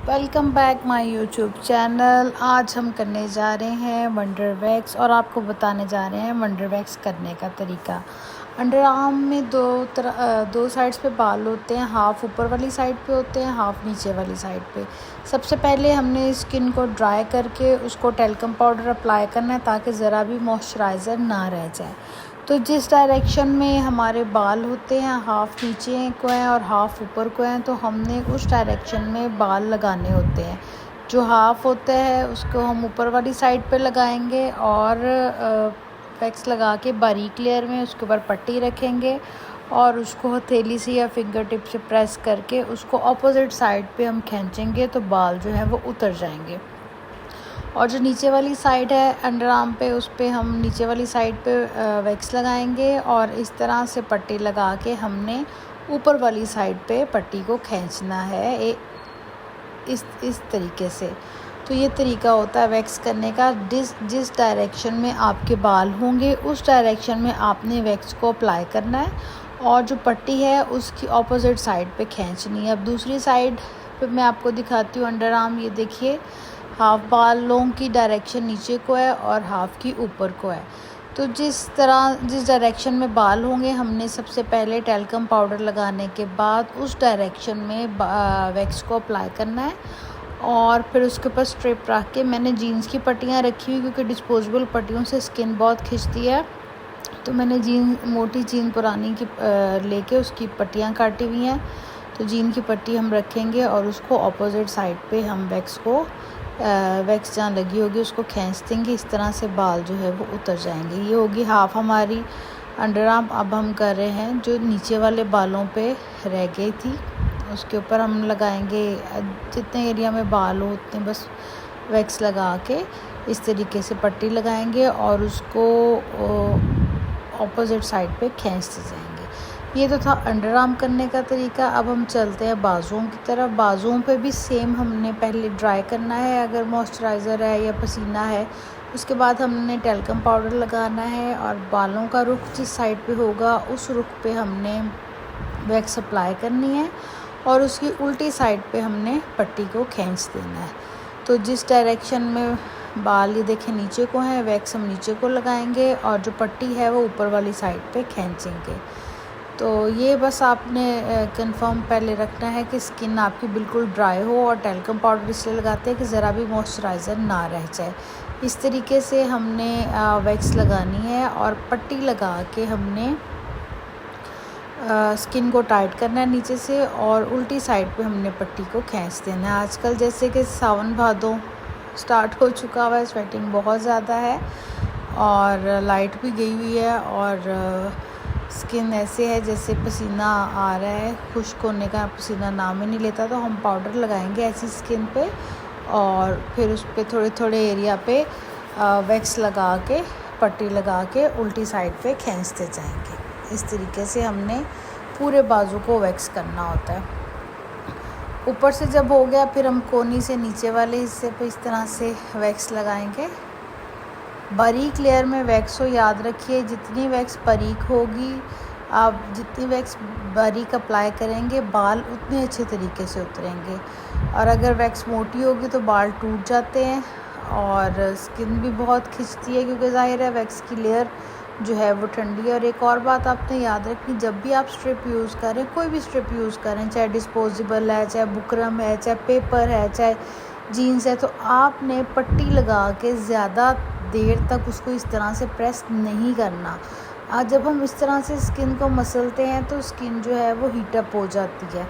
Welcome back my YouTube channel. आज हम करने जा रहे हैं वंडर वैक्स और आपको बताने जा रहे हैं वंडर वैक्स करने का तरीका। अंडर आर्म में दो साइड्स पे बाल होते हैं, हाफ़ ऊपर वाली साइड पे होते हैं, हाफ़ नीचे वाली साइड पे। सबसे पहले हमने स्किन को ड्राई करके उसको टैल्कम पाउडर अप्लाई करना है ताकि ज़रा भी मॉइस्चराइज़र ना रह जाए। तो जिस डायरेक्शन में हमारे बाल होते हैं, हाफ़ नीचे को हैं और हाफ़ ऊपर को हैं, तो हमने उस डायरेक्शन में बाल लगाने होते हैं। जो हाफ़ होता है उसको हम ऊपर वाली साइड पे लगाएंगे और वैक्स लगा के बारीक लेयर में उसके ऊपर पट्टी रखेंगे और उसको हथेली से या फिंगर टिप से प्रेस करके उसको ऑपोजिट साइड पे हम खींचेंगे तो बाल जो है वो उतर जाएंगे। और जो नीचे वाली साइड है अंडर आर्म पे, उस पे हम नीचे वाली साइड पे वैक्स लगाएंगे और इस तरह से पट्टी लगा के हमने ऊपर वाली साइड पे पट्टी को खींचना है इस तरीके से। तो ये तरीका होता है वैक्स करने का। जिस डायरेक्शन में आपके बाल होंगे उस डायरेक्शन में आपने वैक्स को अप्लाई करना है और जो पट्टी है उसकी ऑपोजिट साइड पे खींचनी है। अब दूसरी साइड पे मैं आपको दिखाती हूँ अंडर आर्म। ये देखिए, हाफ़ बालों की डायरेक्शन नीचे को है और हाफ़ की ऊपर को है। तो जिस डायरेक्शन में बाल होंगे हमने सबसे पहले टैल्कम पाउडर लगाने के बाद उस डायरेक्शन में वैक्स को अप्लाई करना है और फिर उसके ऊपर स्ट्रिप रख के, मैंने जीन्स की पट्टियाँ रखी हुई क्योंकि डिस्पोजेबल पट्टियों से स्किन बहुत खिंचती है, तो मैंने मोटी जीन पुरानी की लेके उसकी पट्टियाँ काटी हुई हैं। तो जीन की पट्टी हम रखेंगे और उसको ऑपोजिट साइड पे हम वैक्स जहाँ लगी होगी उसको खींच देंगे। इस तरह से बाल जो है वो उतर जाएंगे। ये होगी हाफ़ हमारी अंडर आर्म। अब हम कर रहे हैं जो नीचे वाले बालों पे रह गई थी उसके ऊपर हम लगाएंगे। जितने एरिया में बाल हो उतने बस वैक्स लगा के इस तरीके से पट्टी लगाएंगे और उसको ऑपोजिट साइड पे खींचते जाएंगे। ये तो था अंडर आर्म करने का तरीका। अब हम चलते हैं बाजुओं की तरफ। बाजुओं पे भी सेम हमने पहले ड्राई करना है अगर मॉइस्चराइज़र है या पसीना है, उसके बाद हमने टैल्कम पाउडर लगाना है और बालों का रुख जिस साइड पे होगा उस रुख पे हमने वैक्स अप्लाई करनी है और उसकी उल्टी साइड पे हमने पट्टी को खींच देना है। तो जिस डायरेक्शन में बाल ये देखें नीचे को हैं, वैक्स हम नीचे को लगाएंगे और जो पट्टी है वो ऊपर वाली साइड पे खींचेंगे। तो ये बस आपने कंफर्म पहले रखना है कि स्किन आपकी बिल्कुल ड्राई हो और टैल्कम पाउडर इसलिए लगाते हैं कि ज़रा भी मॉइस्चराइज़र ना रह जाए। इस तरीके से हमने वैक्स लगानी है और पट्टी लगा के हमने स्किन को टाइट करना है नीचे से और उल्टी साइड पे हमने पट्टी को खींच देना है। आजकल जैसे कि सावन भादों स्टार्ट हो चुका हुआ है, स्वेटिंग बहुत ज़्यादा है और लाइट भी गई हुई है और स्किन ऐसे है जैसे पसीना आ रहा है, खुश्क होने का पसीना नाम ही नहीं लेता। तो हम पाउडर लगाएंगे ऐसी स्किन पे और फिर उस पे थोड़े थोड़े एरिया पे वैक्स लगा के पट्टी लगा के उल्टी साइड पे खींचते जाएंगे। इस तरीके से हमने पूरे बाजू को वैक्स करना होता है। ऊपर से जब हो गया फिर हम कोनी से नीचे वाले हिस्से पे इस तरह से वैक्स लगाएंगे। बारीक लेयर में वैक्स हो, याद रखिए जितनी वैक्स बारीक होगी, आप जितनी वैक्स बारीक अप्लाई करेंगे बाल उतने अच्छे तरीके से उतरेंगे। और अगर वैक्स मोटी होगी तो बाल टूट जाते हैं और स्किन भी बहुत खिंचती है क्योंकि ज़ाहिर है वैक्स की लेयर जो है वो ठंडी है। और एक और बात आपने याद रखनी, जब भी आप स्ट्रिप यूज़ करें, कोई भी स्ट्रिप यूज़ करें, चाहे डिस्पोजेबल है, चाहे बुकरम है, चाहे पेपर है, चाहे जीन्स है, तो आपने पट्टी लगा के ज़्यादा देर तक उसको इस तरह से प्रेस नहीं करना। आज जब हम इस तरह से स्किन को मसलते हैं तो स्किन जो है वो हीटअप हो जाती है।